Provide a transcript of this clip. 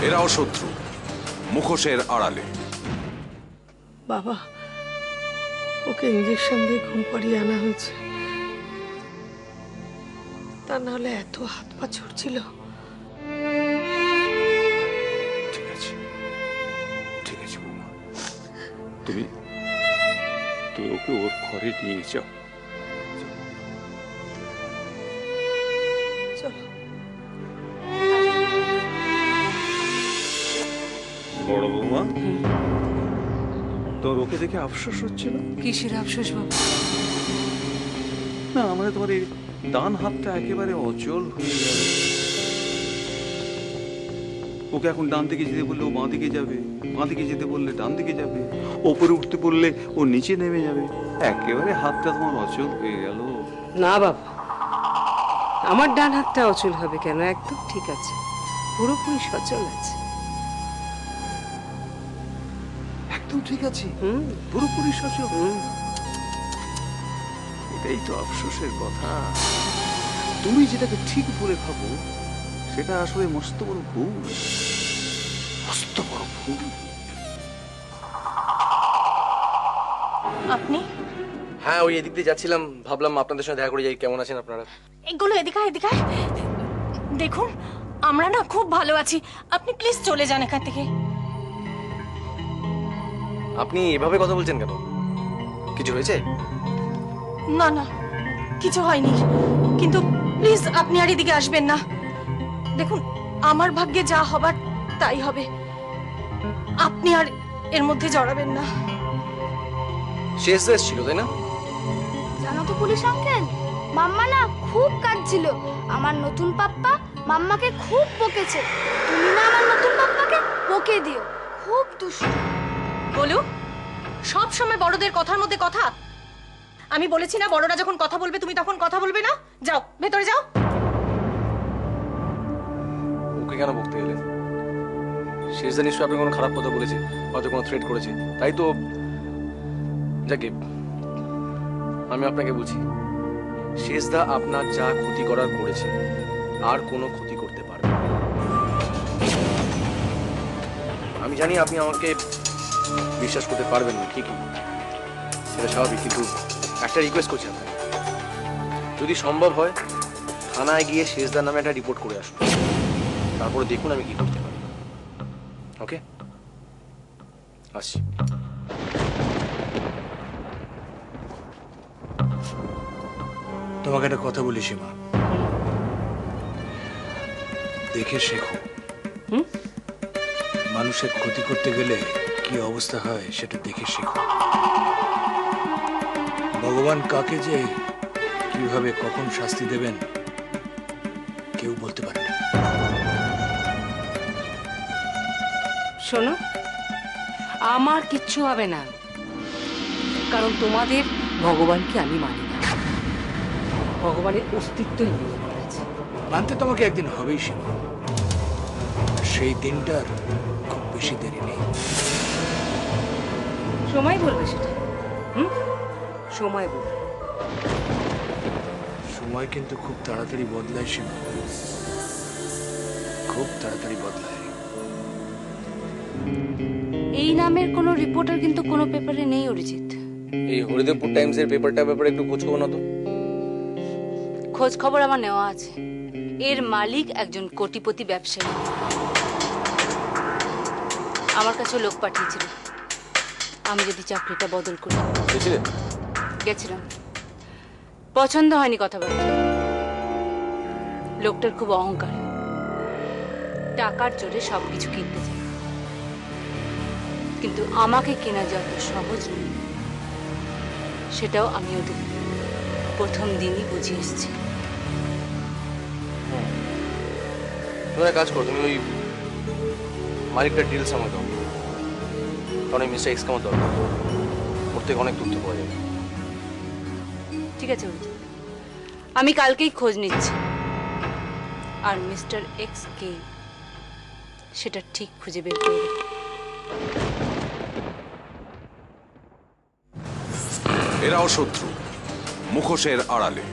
এরাও শত্রু, মুখোশের আড়ালে। বাবা, ওকে ইঞ্জেকশন দিয়ে ঘুম পাড়িয়ে আনা হয়েছে, তা নাহলে এত হাত পা ছড়ছিল। ঠিক আছে, ঠিক আছে বৌমা, তুমি ওকে ওর ঘরে নিয়ে যাও। চলো। বড় বৌমা, তোর ওকে দেখে আফসোস হচ্ছে না? কিসের আফসোস বাবা? না, মানে তোমার এই ডান হাতটা একেবারে অচল হয়ে গেল। ওকে এখন ডান দিকে যেতে বললে ও বাঁ দিকে যাবে, বাঁ দিকে যেতে বললে ডান দিকে যাবে, ওপরে উঠতে বললে ও নিচে নেমে যাবে। একেবারে হাতটা তোমার অচল হয়ে গেল। না বাবা, আমার ডান হাতটা অচল হবে কেন? একদম ঠিক আছে, পুরোপুরি সচল আছে। একদম ঠিক আছে, পুরোপুরি সচল। এটাই তো আফসোসের কথা। তুমি যেটাকে ঠিক বলে ভাবো সেটা আসলে মস্ত বড় ভুল, মস্ত বড় ভুল। আপনি? হ্যাঁ, ওই এদিক দিয়ে যাচ্ছিলাম, ভাবলাম আপনাদের সঙ্গে দেখা করে যাই। কেমন আছেন আপনারা? এগুলো এদিকে দেখুন, আমরা না খুব ভালো আছি, আপনি প্লিজ চলে যান এখান থেকে। আপনি এভাবে কথা বলছেন কেন? কিছু হয়েছে? না না, কিছু হয়নি, কিন্তু প্লিজ আপনি আর এদিকে আসবেন না। দেখুন, আমার ভাগ্যে যা হবার তাই হবে, আপনি আর এর মধ্যে জড়াবেন না। শেষ শেষ ছিল, তাই না? জানো তো পুলিশ আঙ্কেল, মাম্মা না খুব কাঁদছিল। আমার নতুন পাপ্পা মাম্মাকে খুব বকেছে। তুমি না আমার নতুন পাপ্পাকে বকে দিও, খুব দুষ্টু। বলু, সব সময় বড়দের কথার মধ্যে কথা। আমি বলেছি না, বড়রা যখন কথা বলবে তুমি তখন কথা বলবে না। যাও, ভেতরে যাও। ওকে কেন বকতে গেলেন? শেষদা নিশ্চয়ই আপনি কোনো খারাপ কথা বলেছে, হয়তো কোনো থ্রেট করেছে, তাই তো। যাকে আমি আপনাকে বলছি, শেষদা আপনার যা ক্ষতি করার করেছে, আর কোনো ক্ষতি করতে পারবে না। আমি জানি আপনি আমাকে বিশ্বাস করতে পারবেন না, ঠিকই, সেটা স্বাভাবিক, কিন্তু একটা রিকোয়েস্ট করছি আপনাকে, যদি সম্ভব হয় থানায় গিয়ে শেষদার নামে একটা রিপোর্ট করে আসুন, তারপরে দেখুন আমি কি করতে পারি। ওকে, আসছি। তোমাকে একটা কথা বলি সীমা, দেখে শেখো। মানুষের ক্ষতি করতে গেলে কি অবস্থা হয় সেটা দেখে শেখো। ভগবান কাকে যে কিভাবে কখন শাস্তি দেবেন কেউ বলতে পারে না। শোনো, আমার কিচ্ছু হবে না, কারণ তোমাদের ভগবানকে আমি মানি না। ভগবানের অস্তিত্বই নেই। মানতে তোমাকে একদিন হবেই সীমা, সেই দিনটার খুব বেশি দেরি নেই। সময় বলবে সেটা। সময় বলবে। সময় কিন্তু খুব তাড়াতাড়ি বদলায় সীমা, খুব তাড়াতাড়ি বদলায়। এই নামের কোনো রিপোর্টার কিন্তু কোনো পেপারে নেই অরিজিৎ। এই হরিদেবপুর টাইমসের পেপারটা ব্যাপারে একটু খোঁজ খবর না তো? খোঁজ খবর আমার নেওয়া আছে। এর মালিক একজন কোটিপতি ব্যবসায়ী, আমার কাছে লোক পাঠিয়েছিল আমি যদি চাকরিটা বদল করি। গেছিলাম, পছন্দ হয়নি কথাবার্তা। লোকটার খুব অহংকার, টাকার জোরে সবকিছু কিনতে চায়, কিন্তু আমাকে কেনা যত সহজ নয় সেটাও আমি ওদের প্রথম দিনই বুঝে এসেছি। তুমি একটা কাজ করো, তুমি ওই মালিকটার ডিটেলস আমাকে দাও, কারণ মিস্টার এক্স আমার দরকার, ওর থেকে অনেক তথ্য পাওয়া যাবে। ঠিক আছে, আমি কালকেই খোঁজ নিচ্ছি, আর মিস্টার এক্স কে সেটা ঠিক খুঁজে বের করবে। এরাও শত্রু, মুখোশের আড়ালে।